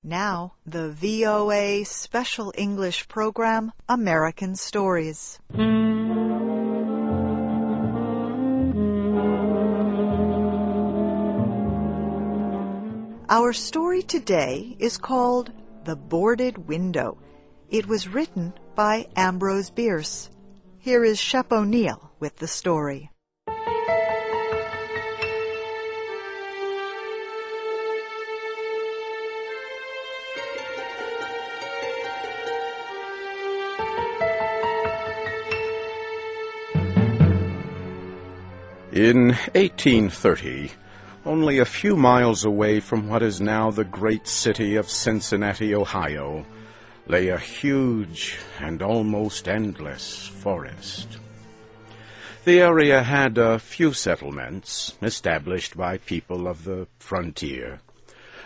Now, the VOA Special English program, American Stories. Our story today is called The Boarded Window. It was written by Ambrose Bierce. Here is Shep O'Neill with the story. In 1830, only a few miles away from what is now the great city of Cincinnati, Ohio, lay a huge and almost endless forest. The area had a few settlements established by people of the frontier.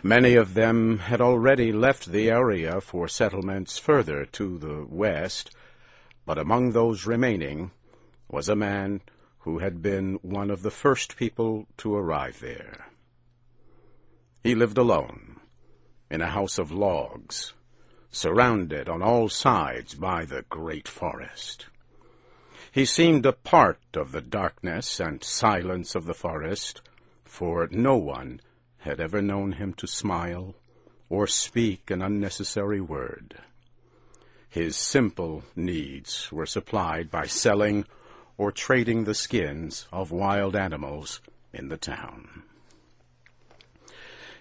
Many of them had already left the area for settlements further to the west, but among those remaining was a man who had been one of the first people to arrive there. He lived alone, in a house of logs, surrounded on all sides by the great forest. He seemed a part of the darkness and silence of the forest, for no one had ever known him to smile or speak an unnecessary word. His simple needs were supplied by selling or trading the skins of wild animals in the town.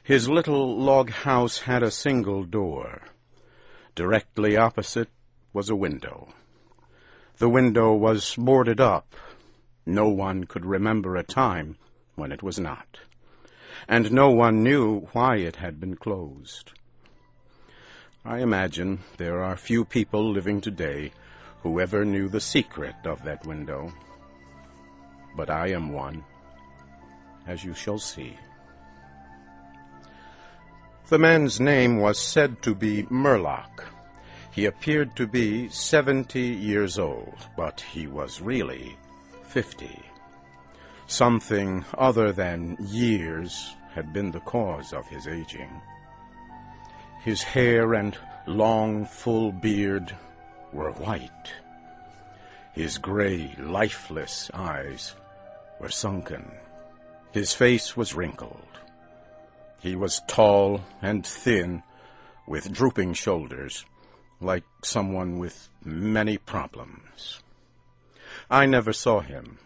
His little log house had a single door. Directly opposite was a window. The window was boarded up. No one could remember a time when it was not, and no one knew why it had been closed. I imagine there are few people living today who ever knew the secret of that window, but I am one, as you shall see. The man's name was said to be Murlock. He appeared to be 70 years old, but he was really 50. Something other than years had been the cause of his aging. His hair and long, full beard were white. His gray, lifeless eyes were sunken. His face was wrinkled. He was tall and thin, with drooping shoulders, like someone with many problems. I never saw him.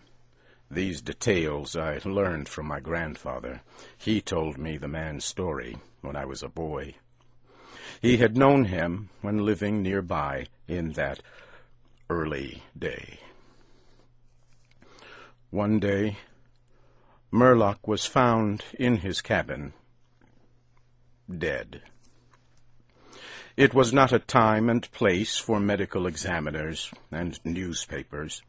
These details I learned from my grandfather. He told me the man's story when I was a boy. He had known him when living nearby in that early day. One day, Murlock was found in his cabin, dead. It was not a time and place for medical examiners and newspapers.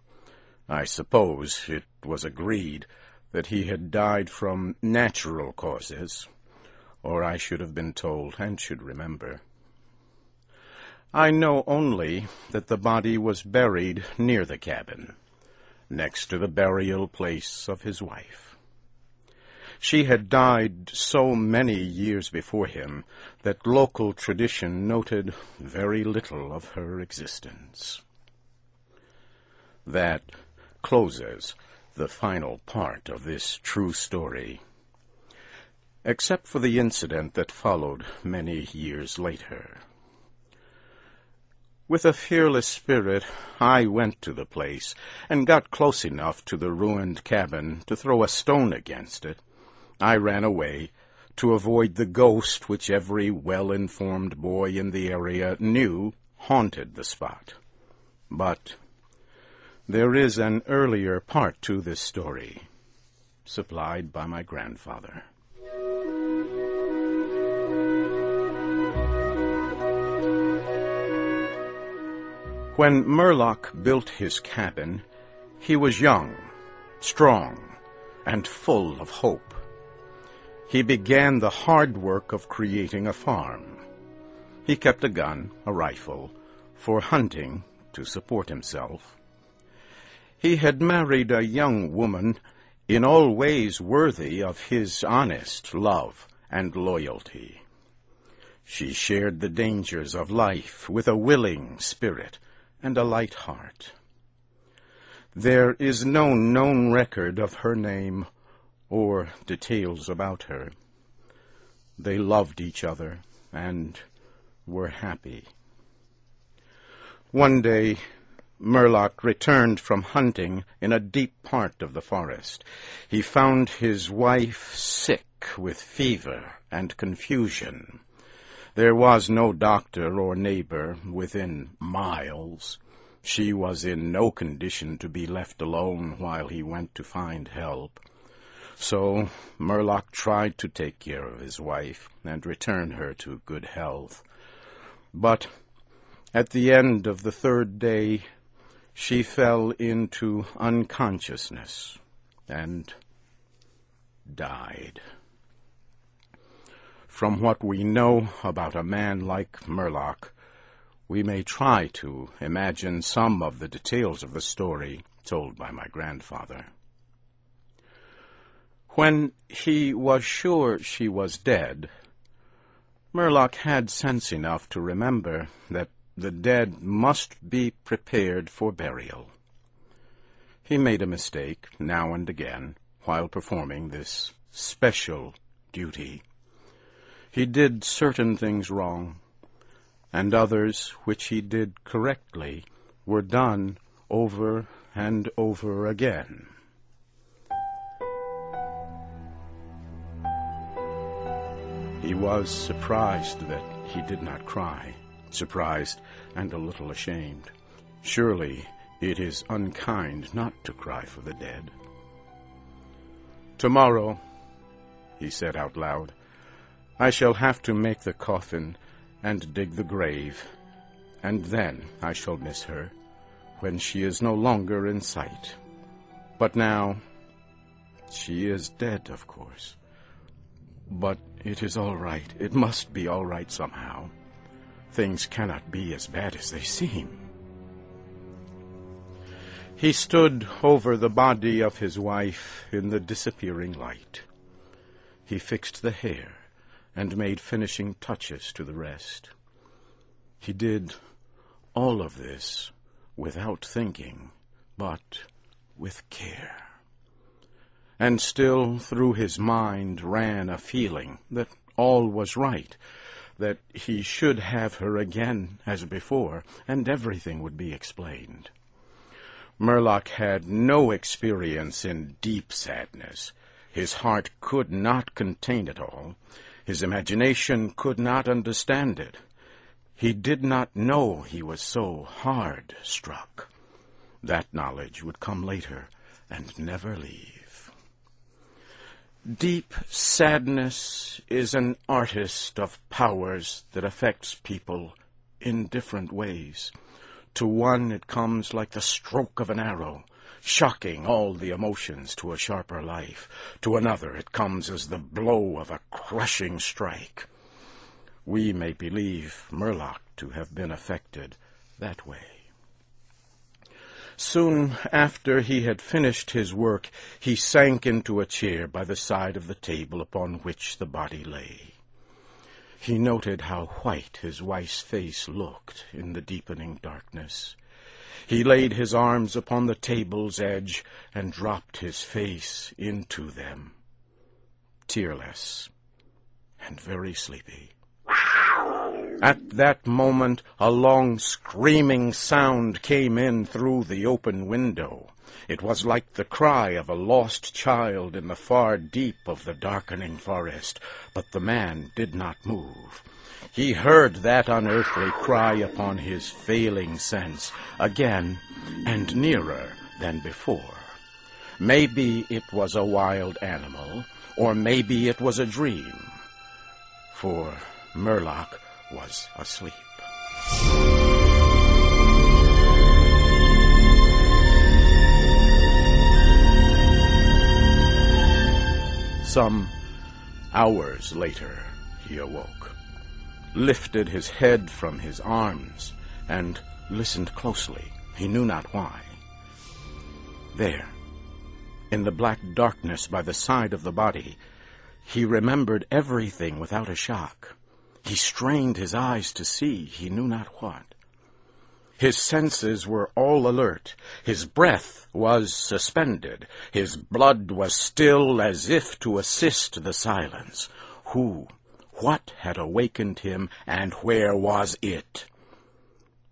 I suppose it was agreed that he had died from natural causes, or I should have been told and should remember. I know only that the body was buried near the cabin, next to the burial place of his wife. She had died so many years before him that local tradition noted very little of her existence. That closes the final part of this true story, except for the incident that followed many years later. With a fearless spirit, I went to the place and got close enough to the ruined cabin to throw a stone against it. I ran away to avoid the ghost which every well-informed boy in the area knew haunted the spot. But there is an earlier part to this story, supplied by my grandfather. When Murlock built his cabin, he was young, strong, and full of hope. He began the hard work of creating a farm. He kept a gun, a rifle, for hunting to support himself. He had married a young woman in all ways worthy of his honest love and loyalty. She shared the dangers of life with a willing spirit and a light heart. There is no known record of her name or details about her. They loved each other and were happy. One day, Murlock returned from hunting in a deep part of the forest. He found his wife sick with fever and confusion. There was no doctor or neighbor within miles. She was in no condition to be left alone while he went to find help. So Murlock tried to take care of his wife and return her to good health. But at the end of the third day, she fell into unconsciousness and died. From what we know about a man like Murlock, we may try to imagine some of the details of the story told by my grandfather. When he was sure she was dead, Murlock had sense enough to remember that the dead must be prepared for burial. He made a mistake now and again while performing this special duty. He did certain things wrong, and others which he did correctly were done over and over again. He was surprised that he did not cry, surprised and a little ashamed. Surely it is unkind not to cry for the dead. "Tomorrow," he said out loud, "I shall have to make the coffin and dig the grave, and then I shall miss her when she is no longer in sight. But now, she is dead, of course. But it is all right. It must be all right somehow. Things cannot be as bad as they seem." He stood over the body of his wife in the disappearing light. He fixed the hair and made finishing touches to the rest. He did all of this without thinking, but with care. And still through his mind ran a feeling that all was right, that he should have her again as before, and everything would be explained. Murlock had no experience in deep sadness. His heart could not contain it all. His imagination could not understand it. He did not know he was so hard struck. That knowledge would come later and never leave. Deep sadness is an artist of powers that affects people in different ways. To one it comes like the stroke of an arrow, shocking all the emotions to a sharper life. To another it comes as the blow of a crushing strike. We may believe Murlock to have been affected that way. Soon after he had finished his work, he sank into a chair by the side of the table upon which the body lay. He noted how white his wife's face looked in the deepening darkness. He laid his arms upon the table's edge and dropped his face into them, tearless and very sleepy. At that moment, a long screaming sound came in through the open window. It was like the cry of a lost child in the far deep of the darkening forest, but the man did not move. He heard that unearthly cry upon his failing sense, again and nearer than before. Maybe it was a wild animal, or maybe it was a dream, for Murlock was asleep. Some hours later, he awoke, lifted his head from his arms, and listened closely. He knew not why. There, in the black darkness by the side of the body, he remembered everything without a shock. He strained his eyes to see he knew not what. His senses were all alert. His breath was suspended. His blood was still as if to assist the silence. What had awakened him, and where was it?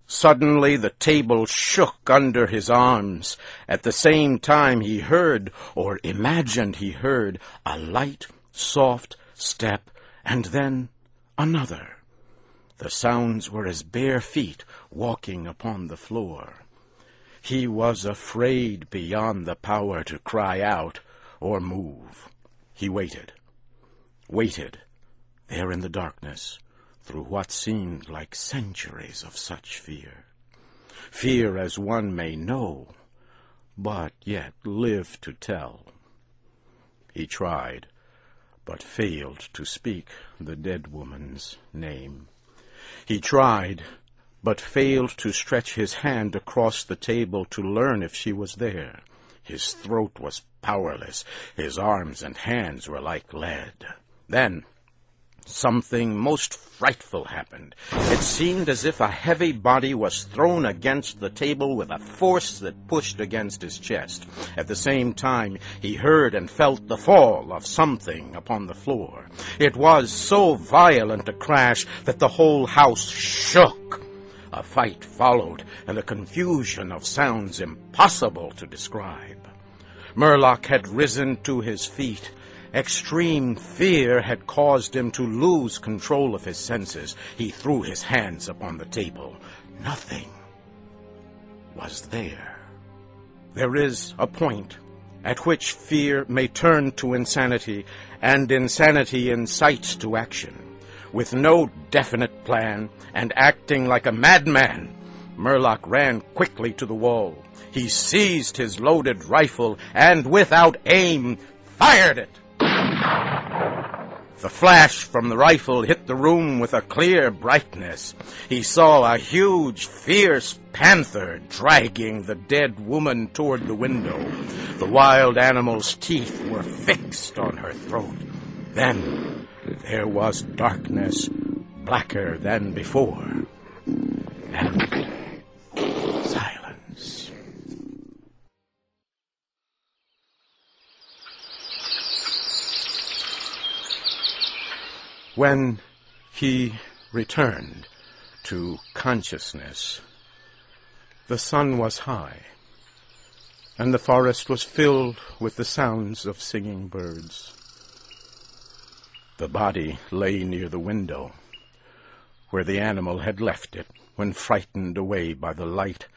Suddenly the table shook under his arms. At the same time he heard, or imagined he heard, a light, soft step, and then another. The sounds were as bare feet walking upon the floor. He was afraid beyond the power to cry out or move. He waited, there in the darkness, through what seemed like centuries of such fear. Fear as one may know, but yet live to tell. He tried, but failed to speak the dead woman's name. He tried, but failed to stretch his hand across the table to learn if she was there. His throat was powerless. His arms and hands were like lead. Then something most frightful happened. It seemed as if a heavy body was thrown against the table with a force that pushed against his chest. At the same time, he heard and felt the fall of something upon the floor. It was so violent a crash that the whole house shook. A fight followed, and a confusion of sounds impossible to describe. Murlock had risen to his feet. Extreme fear had caused him to lose control of his senses. He threw his hands upon the table. Nothing was there. There is a point at which fear may turn to insanity, and insanity incites to action. With no definite plan, and acting like a madman, Murlock ran quickly to the wall. He seized his loaded rifle, and without aim, fired it. The flash from the rifle hit the room with a clear brightness. He saw a huge, fierce panther dragging the dead woman toward the window. The wild animal's teeth were fixed on her throat. Then there was darkness, blacker than before, and silence. When he returned to consciousness, the sun was high, and the forest was filled with the sounds of singing birds. The body lay near the window, where the animal had left it when frightened away by the light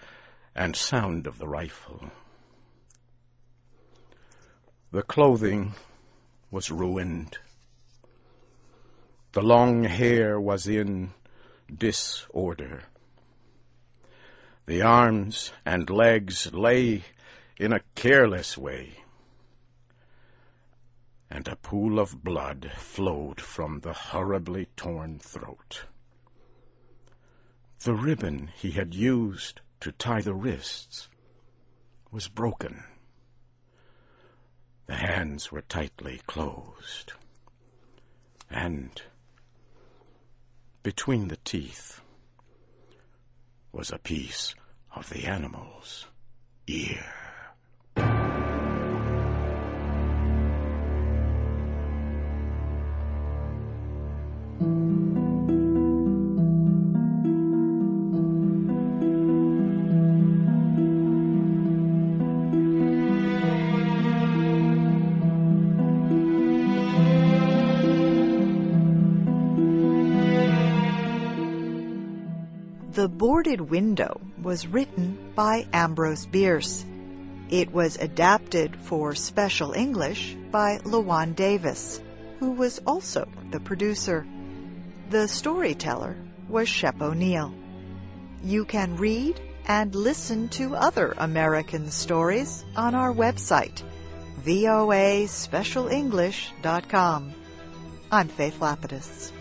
and sound of the rifle. The clothing was ruined. The long hair was in disorder. The arms and legs lay in a careless way, and a pool of blood flowed from the horribly torn throat. The ribbon he had used to tie the wrists was broken. The hands were tightly closed, and between the teeth was a piece of the animal's ear. The Boarded Window was written by Ambrose Bierce. It was adapted for Special English by Lawan Davis, who was also the producer. The storyteller was Shep O'Neill. You can read and listen to other American stories on our website, voaspecialenglish.com. I'm Faith Lapidus.